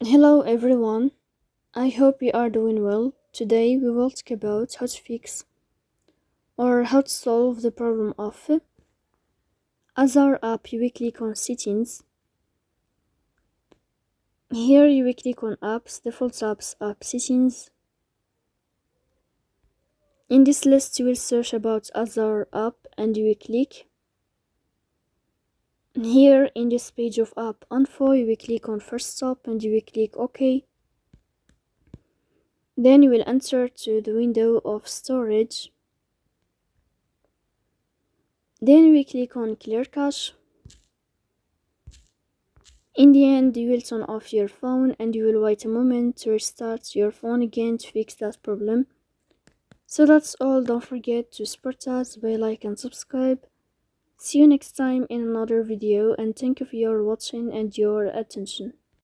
Hello everyone, I hope you are doing well. Today we will talk about how to fix or how to solve the problem of Azar app. You will click on settings. Here you will click on apps, default apps, app settings. In this list you will search about Azar app and you will click. Here in this page of app info you will click on first stop and you will click OK. Then you will enter to the window of storage. Then we click on clear cache. In the end, you will turn off your phone and you will wait a moment to restart your phone again to fix that problem. So that's all. Don't forget to support us by like and subscribe. See you next time in another video and thank you for your watching and your attention.